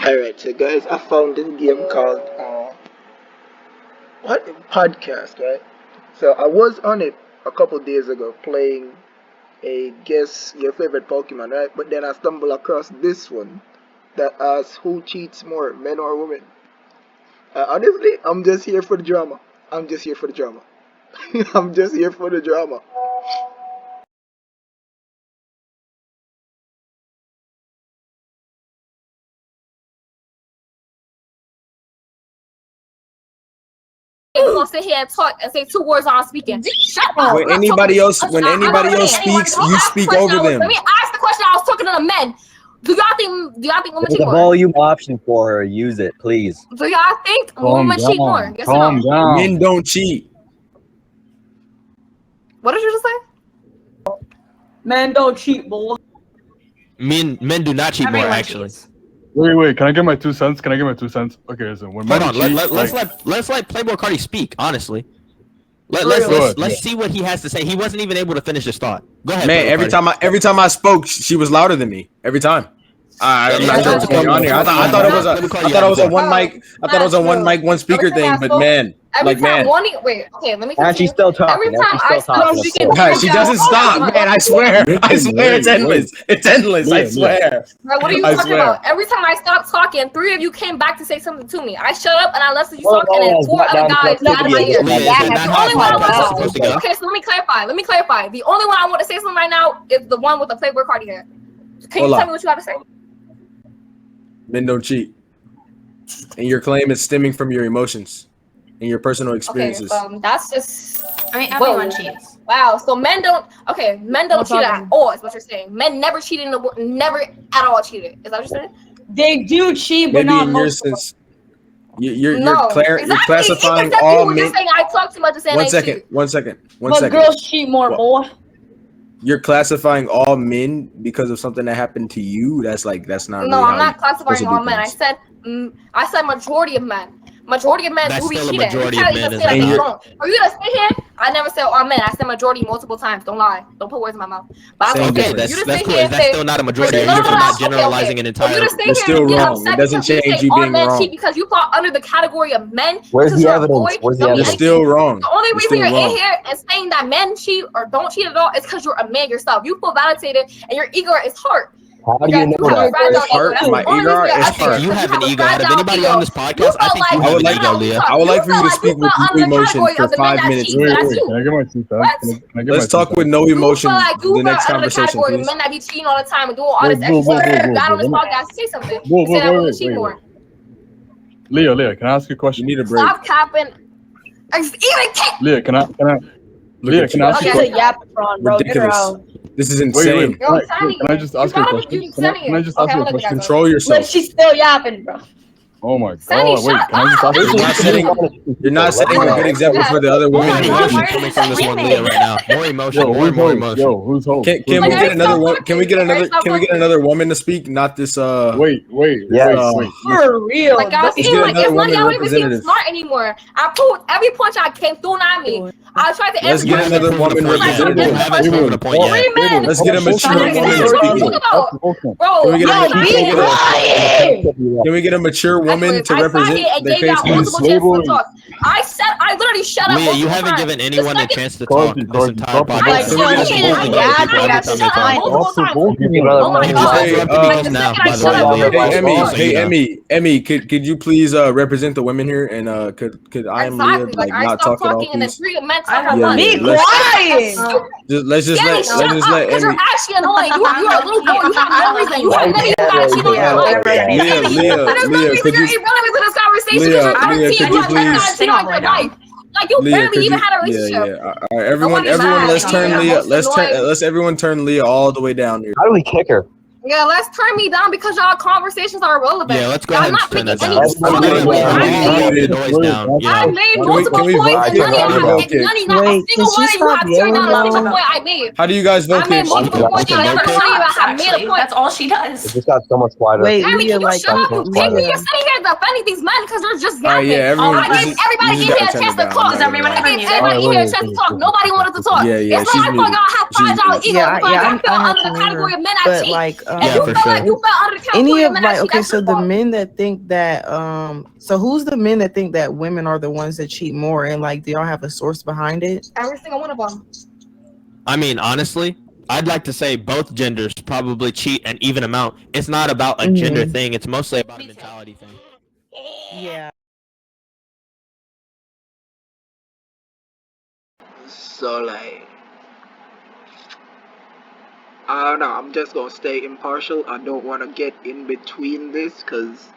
Alright, so guys, I found this game called what podcast, right? So I was on it a couple days ago playing a guess your favorite Pokemon, right? But then I stumbled across this one that asks who cheats more, men or women. Honestly, I'm just here for the drama. I'm just here for the drama. I'm just here for the drama. Ain't gonna sit here and talk and say two words while I'm speaking. Shut up. When I'm anybody talking- else, when anybody else speaks, you speak over them. Let me ask the question. I was talking to the men. Do y'all think women There's cheat a more? volume option for her. Use it, please. Do y'all think women cheat more? Yes or Calm no? down. Men don't cheat. What did you just say? Men don't cheat, boy. Men do not cheat more, Everyone actually. cheats. Wait. Can I get my 2 cents? Okay, so when Hold men on. cheat, Let's let Playboy Cardi speak. Honestly, Really? let's see what he has to say. He wasn't even able to finish his thought. Go ahead. Man, Playboy Cardi. every time I spoke, she was louder than me. Every time. I'm not sure what's going on here. I thought it was a one mic. I thought it was a one mic, one speaker thing. But man, Let me And continue. she's still talking. Every and time she's I still stop talking. speaking, God, she doesn't stop, man. I swear it's endless. It's endless. I swear. Bro, what are you I talking swear. about? Every time I stopped talking, three of you came back to say something to me. I shut up and I listened to you Well, talk, and then four not other down guys to got out of my the ear. video. Yeah, The that's only how one I it's want supposed to to go. okay, so let me clarify. The only one I want to say something right now is the one with the Playboy Cardi hair. Can you Hold tell on. me what you have to say? Men don't cheat. And your claim is stemming from your emotions and your personal Okay, experiences. that's just I mean, everyone cheats. wow. So men don't No cheat at problem. all. Is what you're saying? Men never cheated in the never at all cheated. Is that what you're saying? They do cheat, but Maybe not in your most. sense, you're No, you're classifying all People just men. saying I talk too much and saying One I second. cheat. But girls cheat more, boy. You're classifying all men because of something that happened to you. That's not. No, really I'm how not you classifying supposed to all do men. things. I said majority of men. Majority of men That's who be still a cheating. majority You of can't men, even is say that it they not? don't. Are you gonna sit here? I never said all men. I said majority multiple times. Don't lie. Don't put words in my mouth. But Same I'm Okay, saying, difference. you that's just sit cool. here and That's say, still not a majority. no, You're no, not okay, generalizing okay. an For entire. you to sit You're here still and get wrong. upset It doesn't because you change say you all being men wrong. cheat because you fall under the category of men. Where's because the you're a evidence? boy, Where's the don't be You're evidence? still wrong. The only You're reason still you're wrong. in here and saying that men cheat or don't cheat at all is because you're a man yourself. You feel validated and your ego is hurt. How do you know have a that? fragile It's hurt. ego. That's My the only ego reason you're is up I think hurt. here. you have an a ego. Out of fragile anybody ego. on this You podcast, I felt think you like I would have an like- ego, Leah. I would like for you to felt speak you with fell no under the emotion category for of the men 5 that minutes. cheat. Wait, That's can you. I get my 2 cents? What? Can I get Let's my 2 talk with cents? no You emotion. feel like you The next fell under the conversation, category of please. men that be cheating all the time and doing all Whoa, this extra whoa, stuff. whoa, You got on this whoa. podcast to say something. Whoa, Say that women wait, cheat wait, more. Leah, can I ask you a You question? need a break. Stop capping. Even kick. Leah, can I Look Leah, at can you. I ask you a She's a question? yapatron, bro. Get her Ridiculous. out. This is Wait, insane. Yo, wait, Sammy, can I just ask you a question? Can I just ask you a question? Control yourself. Look, she's still yapping, bro. Oh my Sandy, god, wait, shut can I just up. ask you a You're not question? You're not setting a good example for the other women. More here. emotion coming from this one Leah right now. More emotion. Yo, More who's more host? emotion. Yo, who's host? Can Who's we host? get another one? Can we get another woman to speak? Not this. Wait. Yes. Wait. For real. Like I was Let's saying, get like another it's not woman y'all even seem representative. smart anymore. I proved every punch I came through at me. I tried to Let's answer get another Proven a woman point yet. representative. You haven't proven a point yet. Three men. Let's get a mature What woman are you speaking. talking about? Bro, Can we get a- yo, can we be get a- quiet. Can we get a mature woman Anyways, to I sat represent here and their gave y'all case, please? multiple chances to talk. I literally shut up. Leah, you multiple haven't times. given The anyone a second- chance to Cardi, talk this Cardi, entire stop podcast. Like, You're yo, just he holding is other people yapping. every time they Shut up talk. multiple times. You brother, Oh my man. God. Hey, Interrupting Like, us the now, second by I the shut way, up, Leah. everybody Hey, was talking. Emmy, could you please represent the women here and could I am Leah Exactly. Like I not stopped talk at all, talking and then please? three men I talk have at Yeah, once. yeah, Be let's- quiet. Let's just Danny, let shut up, because Emmy. you're actually annoying. You're a little boy. You have no reason. You have maybe you gotta cheat on Yeah, your life. whatever her name is. There's no Leah, reason could you're you- irrelevant to this conversation Leah, because you're Leah, 13. could You you have no please- time to cheat on your life. Like you Leah, barely could even you? had a Yeah, relationship. yeah. All right, everyone, Nobody's mad. let's turn Yeah, Leah. most annoying. Let's everyone turn Leah all the way down here. How do we kick her? Yeah, let's turn me down because y'all conversations are irrelevant. Yeah, let's go Y'all ahead and not turn that making down. any Let's solid do it. points. Yeah, I made The noise down. I Yeah. made Can we- multiple can we points vote? and Can none of y'all we have vote? not a Wait, single can she one of you stop have turned down a yelling single now? point I made. How do you guys vote I made this? multiple Yeah, points and okay, never okay. one of you have made a Actually, point. that's all she It does. just got so much quieter. Wait, Sammy, Leah, can you like, shut up? Maybe Leah. you're sitting here defending these men because you're just All right, yapping. yeah, everyone. I gave everybody in here a chance to talk. Does everyone I agree? gave everybody in here a chance to talk. Nobody wanted to talk. Yeah, It's she's not my fault muted. y'all have She's fragile muted. egos Yeah, because I y'all fell have under to the mute category her. of men that But cheat. like, And you for fell sure. you fell out of the count. Any of men like, actually okay, got so your the fault. men that think that so who's the men that think that women are the ones that cheat more, and like, do y'all have a source behind it? Every single one of them. I mean, honestly, I'd like to say both genders probably cheat an even amount. It's not about a gender Mhm. thing. It's mostly about a mentality thing. Yeah. So like, I don't know. I'm just gonna stay impartial. I don't want to get in between this, cause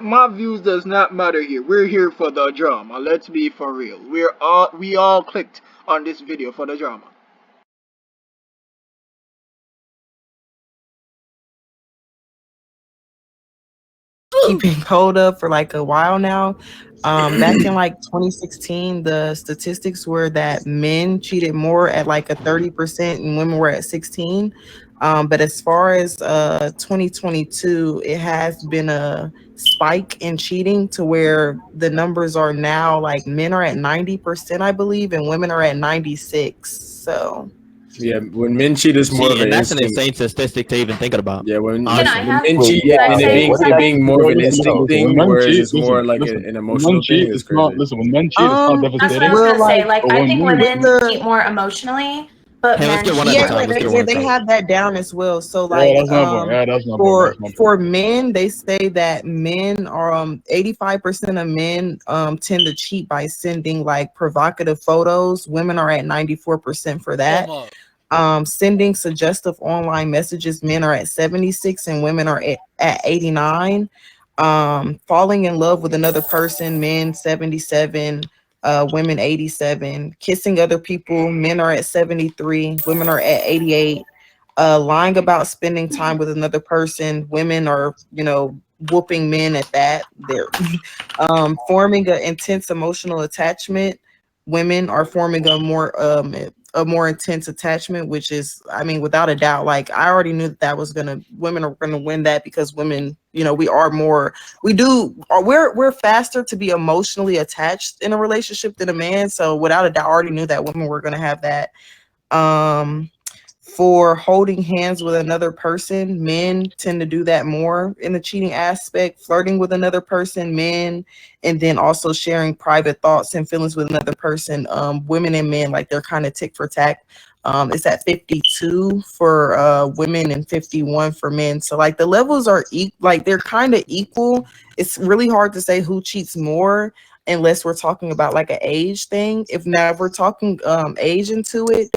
my views does not matter here. We're here for the drama. Let's be for real. We all clicked on this video for the drama. Keeping hold up for like a while now. Back in like 2016, the statistics were that men cheated more at like a 30% and women were at 16. But as far as 2022, it has been a spike in cheating to where the numbers are now like men are at 90%, I believe, and women are at 96. So Yeah, when men cheat, it's more See, of an and that's an instinct. insane statistic to even think about. Yeah, when Honestly. men Wait, cheat yeah, and wait, what did it that- being more of an Listen, instinct listen, thing, when men whereas cheat, it's more like listen, an when men emotional cheat, thing, is it's not. crazy. Listen, when men cheat, it's not That's That's what devastating. I was well, gonna say. like, Like, But I when think women, women cheat more emotionally, but Hey, let's men get one cheat at a yeah, more time. Let's get yeah, one at a they time. have that down as well. So yeah, like that's my point. Yeah, that's my point. That's my point. for men, they say that men are 85% of men tend to cheat by sending like provocative photos. Women are at 94% for that. Sending suggestive online messages, men are at 76 and women are at 89. Falling in love with another person, men 77, women 87. Kissing other people, men are at 73, women are at 88. Lying about spending time with another person, women are, whooping men at that. They're forming an intense emotional attachment. Women are forming a more intense attachment, which is, I mean, without a doubt, like I already knew that was women are gonna win that because women, we're faster to be emotionally attached in a relationship than a man. So without a doubt, I already knew that women were gonna have that. For holding hands with another person, men tend to do that more in the cheating aspect. Flirting with another person, men, and then also sharing private thoughts and feelings with another person. Women and men, like they're kind of tick for tack. It's at 52 for women and 51 for men. So like the levels are like they're kind of equal. It's really hard to say who cheats more unless we're talking about like an age thing. If we're talking age into it,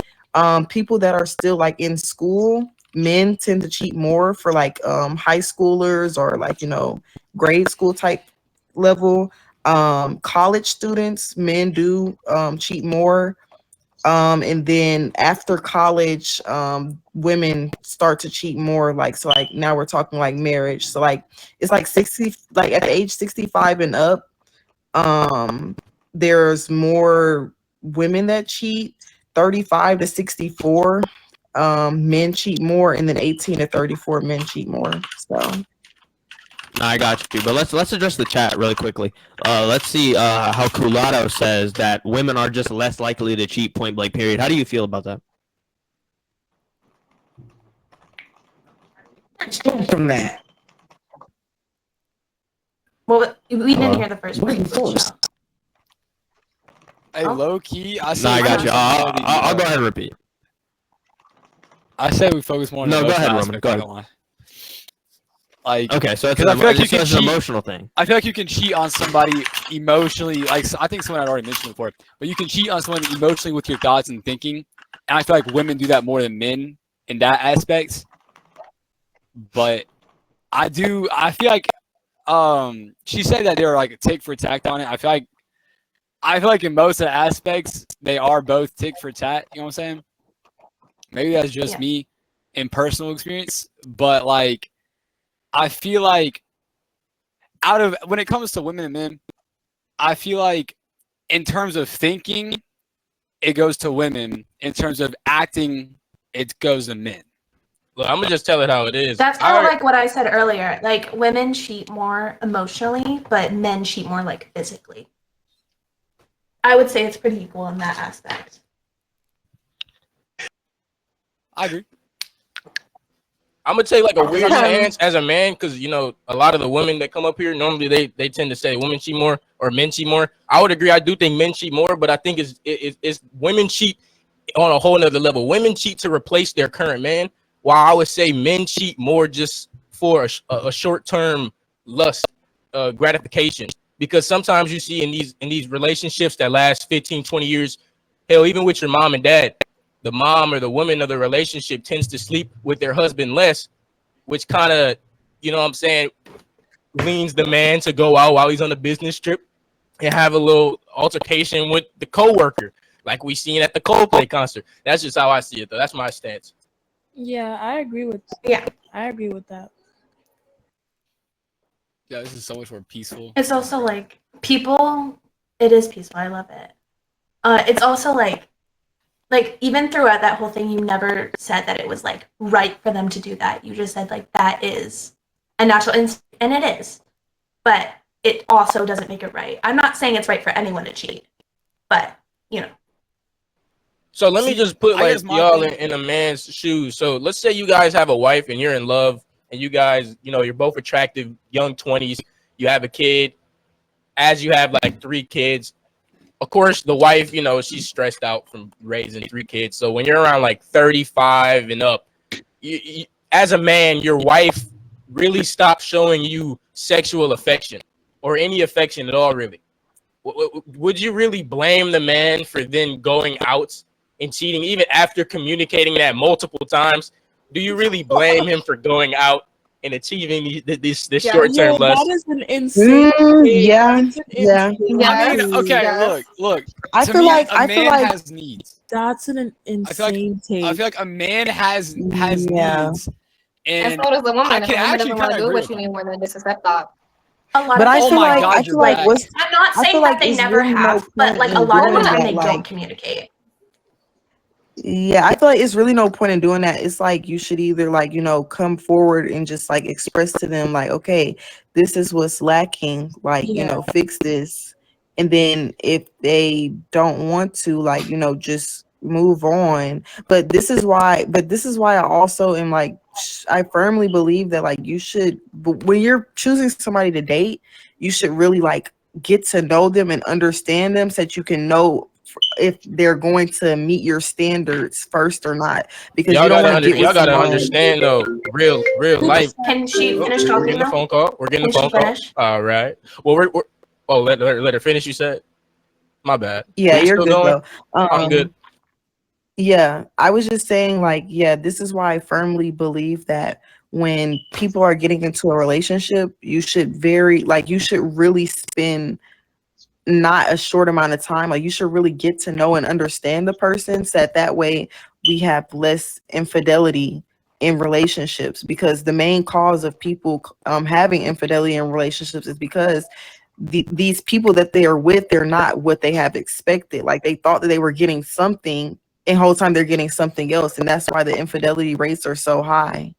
people that are still like in school, men tend to cheat more for like high schoolers or like grade school type level. College students, men do cheat more. And then after college, women start to cheat more. Like, so like now we're talking like marriage. So like it's like 60, like at the age 65 and up, there's more women that cheat. 35 to 64, men cheat more, and then 18 to 34 men cheat more. So Nah, I got you. But let's address the chat really quickly. Let's see how Kulado says that women are just less likely to cheat, point blank period. How do you feel about that? from that, Well, we didn't Hello? hear the first part. Hey, Oh. low key, I Nah, say I got focus you. more on the, I'll go ahead and repeat. I say we focus more on the No, go emotional ahead, Roman. aspect. Go I ahead. don't lie. Like, Okay, so it's, 'cause I feel like you so can it's an cheat. emotional thing. I feel like you can cheat on somebody emotionally. Like, I think someone had already mentioned before, but you can cheat on someone emotionally with your thoughts and thinking. And I feel like women do that more than men in that aspect. But I feel like she said that they were like tick for tack on it. I feel like in most of the aspects they are both tick for tat. You know what I'm saying? Maybe that's just me in personal experience, but like I feel like when it comes to women and men, I feel like in terms of thinking, it goes to women. In terms of acting, it goes to men. Look, I'm gonna just tell it how it is. That's kind of like what I said earlier. Like women cheat more emotionally, but men cheat more like physically. I would say it's pretty equal in that aspect. I agree. I'm gonna take like a weird stance as a man, because you know a lot of the women that come up here normally they tend to say women cheat more or men cheat more. I would agree. I do think men cheat more, but I think it's women cheat on a whole nother level. Women cheat to replace their current man, while I would say men cheat more just for a short term lust, gratification. Because sometimes you see in these relationships that last 15, 20 years, hell, even with your mom and dad, the mom or the woman of the relationship tends to sleep with their husband less, which kind of, you know what I'm saying, leans the man to go out while he's on a business trip and have a little altercation with the coworker, like we seen at the Coldplay concert. That's just how I see it, though. That's my stance. Yeah, I agree with that. Yeah, this is so much more peaceful. It's also like people. It is peaceful. I love it. It's also like even throughout that whole thing, you never said that it was like right for them to do that. You just said like that is a natural instinct, and it is, but it also doesn't make it right. I'm not saying it's right for anyone to cheat, but you know. So let me just put like y'all in a man's shoes. So let's say you guys have a wife and you're in love, and you guys, you know, you're both attractive, young 20s. You have a kid. As you have like 3 kids, of course, the wife, you know, she's stressed out from raising 3 kids. So when you're around like 35 and up, you, as a man, your wife really stops showing you sexual affection or any affection at all, really. Would you really blame the man for then going out and cheating, even after communicating that multiple times? Do you really blame him for going out and achieving this short-term lust? That is an insane. Yeah. I mean, okay, look. I To feel me, like a man has needs. That's an insane take. I feel like a man has needs, And and so does the woman. I If can the woman actually doesn't want kind to of do agree what with you that. need more than this is that thought. A lot But of I people, feel like God, I you're feel like back. what's I'm not I saying feel that like they it's never really no have, but point like in a lot of doing women, that. they Like, don't communicate. yeah, I feel like it's really no point in doing that. It's like you should either like, you know, come forward and just like express to them like, okay, this is what's lacking, like, you know, fix this. And then if they don't want to, like, you know, just move on. But this is why I also am like, I firmly believe that like you should, when you're choosing somebody to date, you should really like get to know them and understand them so that you can know if they're going to meet your standards first or not, because you don't want to get with someone. Understand though, real life. Can she Oh, finish we're talking getting a though? phone call. We're getting a Can she phone call. finish? All right. Well, we're oh, let her finish. You said, my bad. Yeah, Are you you're still good going? though. I'm good. Yeah, I was just saying, like, yeah, this is why I firmly believe that when people are getting into a relationship, you should you should really spend not a short amount of time. Like, you should really get to know and understand the person, so that way we have less infidelity in relationships. Because the main cause of people having infidelity in relationships is because these people that they are with, they're not what they have expected. Like, they thought that they were getting something, and whole time they're getting something else, and that's why the infidelity rates are so high.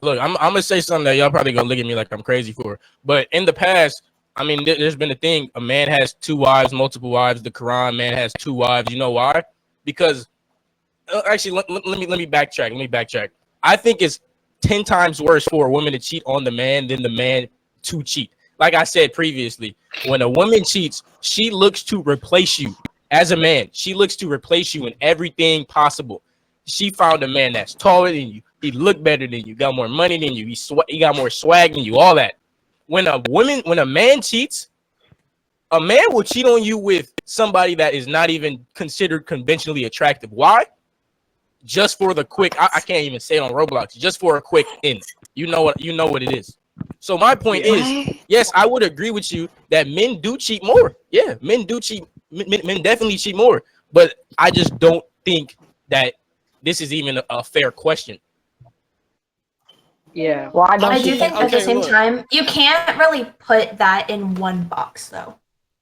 Look, I'm gonna say something that y'all probably gonna look at me like I'm crazy for. But in the past, I mean, there's been a thing. A man has 2 wives, multiple wives. The Quran, man has 2 wives. You know why? Because actually, let me backtrack. Let me backtrack. I think it's 10 times worse for a woman to cheat on the man than the man to cheat. Like I said previously, when a woman cheats, she looks to replace you. As a man, she looks to replace you in everything possible. She found a man that's taller than you. He looked better than you. Got more money than you. He got more swag than you. All that. When a man cheats, a man will cheat on you with somebody that is not even considered conventionally attractive. Why? Just for the quick. I can't even say it on Roblox. Just for a quick in. You know what it is. So my point is, yes, I would agree with you that men do cheat more. Yeah, men do cheat. Men definitely cheat more. But I just don't think that this is even a fair question. Yeah. Well, I do think at the same time, you can't really put that in one box, though.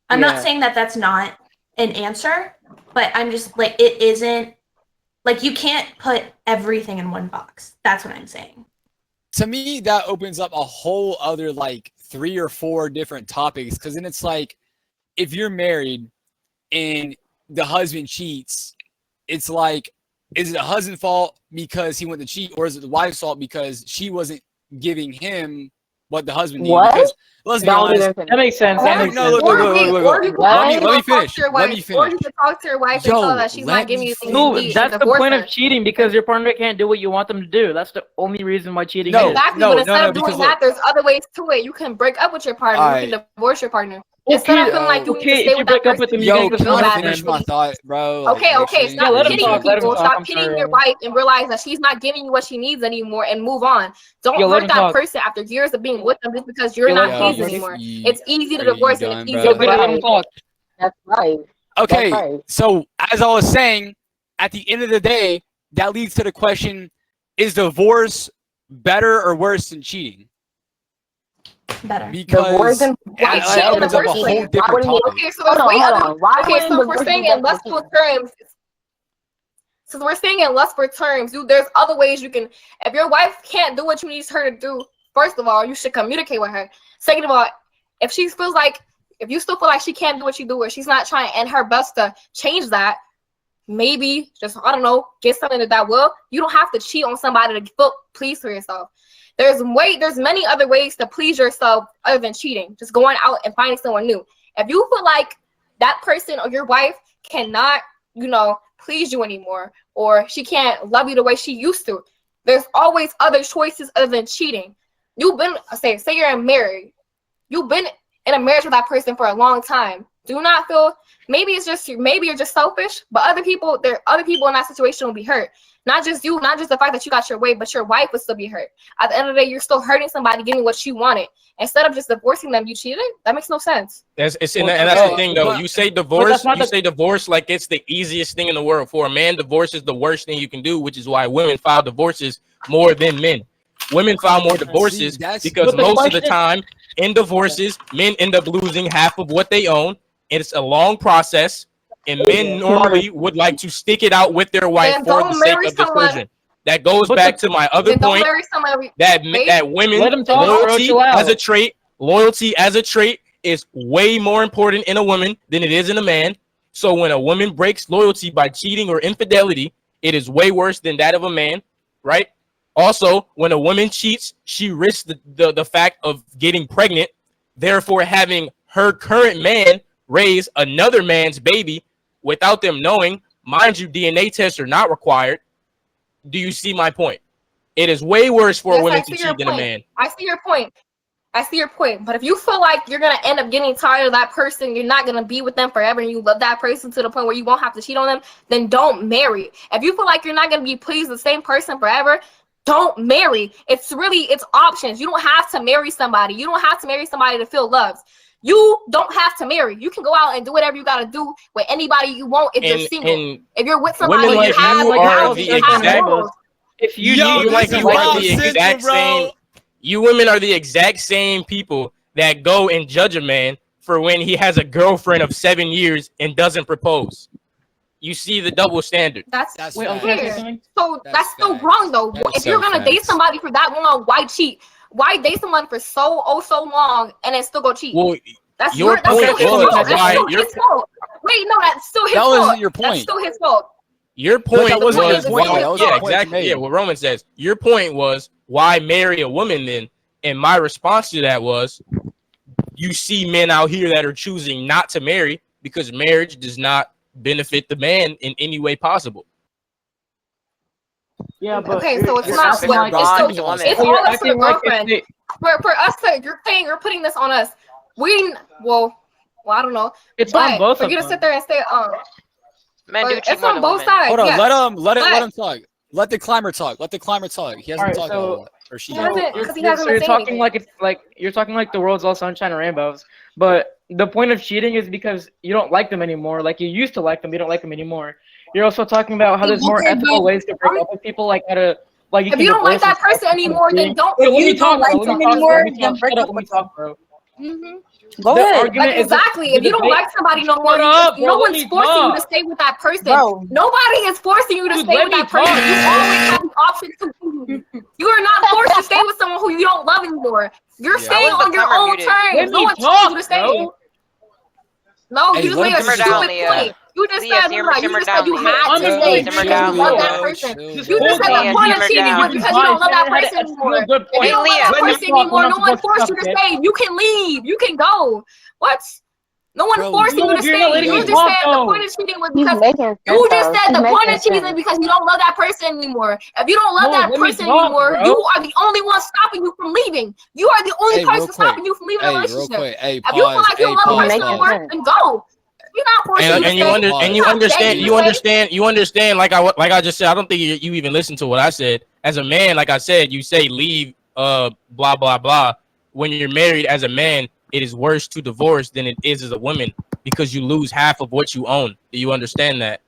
I'm not saying that that's not an answer, but I'm just like, it isn't, like, you can't put everything in one box. That's what I'm saying. To me, that opens up a whole other like 3 or 4 different topics, because then it's like, if you're married and the husband cheats, it's like is it the husband's fault because he went to cheat, or is it the wife's fault because she wasn't giving him what the husband needed? What? Because let's be honest. That makes sense. That makes sense. Look. Let me finish. Or you can talk to your wife and tell her that she's not giving you things you need. That's the point of cheating, because your partner can't do what you want them to do. That's the only reason why cheating is. Exactly, but instead of doing that, there's other ways to it. You can break up with your partner. You can divorce your partner. Instead of feeling like you need to stay with that person. Yo, can I finish my thought, bro? Okay. Stop kidding people. Stop kidding your wife and realize that she's not giving you what she needs anymore, and move on. Don't hurt that person after years of being with them just because you're not pleased anymore. It's easy to divorce and it's easy to break up. That's right. Okay, so as I was saying, at the end of the day, that leads to the question: is divorce better or worse than cheating? Better. Because that opens up a whole different topic. Okay, so there's way other. Okay, so we're saying in lustful terms. So we're saying in lustful terms, there's other ways you can. If your wife can't do what you need her to do, first of all, you should communicate with her. Second of all, if you still feel like she can't do what you do, or she's not trying and her best to change that, maybe just get something that will. You don't have to cheat on somebody to please for yourself. There's many other ways to please yourself other than cheating. Just going out and finding someone new. If you feel like that person or your wife cannot, please you anymore, or she can't love you the way she used to, there's always other choices other than cheating. You've been, say you're married. You've been in a marriage with that person for a long time. Do not feel, maybe you're just selfish, but other people in that situation will be hurt. Not just you, not just the fact that you got your way, but your wife will still be hurt. At the end of the day, you're still hurting somebody getting what you wanted. Instead of just divorcing them, you cheated? That makes no sense. That's the thing, though. You say divorce, divorce like it's the easiest thing in the world. For a man, divorce is the worst thing you can do, which is why women file divorces more than men. Women file more divorces because most of the time in divorces, men end up losing half of what they own. It's a long process. And men normally would like to stick it out with their wife for the sake of dispersion. That goes back to my other point that women loyalty as a trait is way more important in a woman than it is in a man. So when a woman breaks loyalty by cheating or infidelity, it is way worse than that of a man, right? Also, when a woman cheats, she risks the fact of getting pregnant, therefore having her current man raise another man's baby without them knowing. Mind you, DNA tests are not required. Do you see my point? It is way worse for a woman to cheat than a man. I see your point. But if you feel like you're going to end up getting tired of that person, you're not going to be with them forever, and you love that person to the point where you won't have to cheat on them, then don't marry. If you feel like you're not going to be pleased with the same person forever, don't marry. It's options. You don't have to marry somebody. You don't have to marry somebody to feel loved. You don't have to marry. You can go out and do whatever you got to do with anybody you want if you're single. If you're with somebody, women you have you women are the exact same people that go and judge a man for when he has a girlfriend of 7 years and doesn't propose. You see the double standard. That's weird. So that's still wrong though. If you're gonna date somebody for that long, why cheat? Why date someone for so long and then still go cheat? Well, that's your point was his fault. Wait, no, that's still his fault. That wasn't your point. That's still his fault. Your point was exactly. Yeah, what Roman says. Your point was why marry a woman then? And my response to that was, you see men out here that are choosing not to marry because marriage does not benefit the man in any way possible. Yeah, but okay, so it's not like it's all up to the girlfriend. For us, you're putting this on us. Well, I don't know. It's on both. For you to sit there and say, it's on both sides. Hold on, let him talk. Let the climber talk. He hasn't talked about it. Or she you're talking like you're talking like the world's all sunshine and rainbows. But the point of cheating is because you don't like them anymore. Like you used to like them, you don't like them anymore. You're also talking about how there's more ethical ways to break up with people, like how to if you don't like that person anymore, then don't. Let me talk, bro. Go ahead. Exactly. If you don't like somebody no more, no one's forcing you to stay with that person. Nobody is forcing you to stay with that person. You always have the option to. You are not forced to stay with someone who you don't love anymore. You're staying on your own terms. No one told you to stay. No, you just made a stupid point. You just Leah, said, simmer you just said down, you Leah. had to Honestly, stay Simmer because you down, love Leah. that person. Chill, You chill. just said the Leah, point of simmer cheating down. was because you don't love that person anymore. Good If you point. don't love that Let me person talk. anymore, We're no not one supposed to forced you to talk, stay. You can leave. You can go. What? No one Bro, forcing you no, to you're not stay. letting You me just talk, said the though. point of cheating was He's because making you sense, just though. said He's the point of making cheating sense. because you don't love that person anymore. If you don't love No, that let me person talk, anymore, bro. you are the only one stopping you from leaving. You are the only Hey, real person quick. stopping you from leaving a Hey, real relationship. quick. Hey, If you feel pause. like you Hey, don't love a He's pause, person making pause. anymore, sense. then go. If you're not forcing you to Hey, And you stay, and you stop understand begging you to stay. understand you understand like I just said. I don't think you even listened to what I said. As a man, like I said, you say leave blah blah blah. When you're married as a man, it is worse to divorce than it is as a woman because you lose half of what you own. Do you understand that?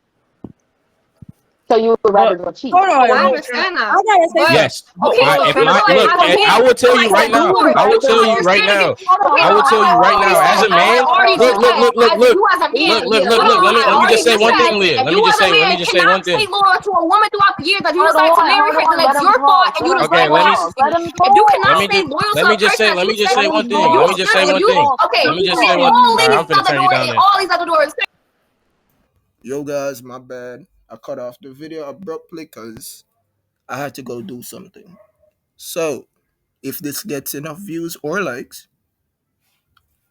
So you would rather go cheat. Hold on. Oh, I I understand that. gotta say But Yes. okay, I, so if feel my like look, as a man, I will tell like you I right said now. before, I will you feel tell like you you're right standing now. against okay, I will tell you right already now. As said, a man, I already look, look, said, look, look, as look, you as a man, look. I Let me already just say just one said, thing, Leah. if Let you me just as a say. Let me man just say cannot one thing. stay loyal to a woman throughout the years that you decide to marry her, then Let that's him your fault talk. and Let you him Okay, decide to let me have talk. to Let stay. him If you talk. cannot let me stay just loyal to let me a just person say that let you me just say say Let one him thing. if you Let talk. me just stand, say Let if him one you thing. talk. okay, Let me you just can say say one. all All right, I'm these finna out the turn you door down and then. all these out the doors. Yo, guys, my bad. I cut off the video abruptly because I had to go do something. So, if this gets enough views or likes,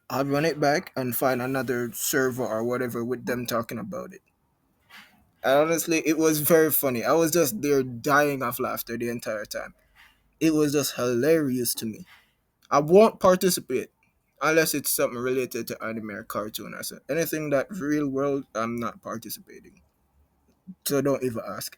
I'll run it back and find another server or whatever with them talking about it. And honestly, it was very funny. I was just there dying of laughter the entire time. It was just hilarious to me. I won't participate unless it's something related to anime or cartoon or something. Anything that real world, I'm not participating. So don't even ask.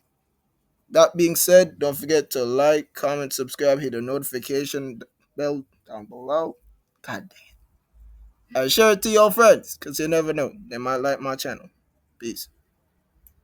That being said, don't forget to like, comment, subscribe, hit the notification bell down below. God damn. And share it to your friends, because you never know. They might like my channel. Peace.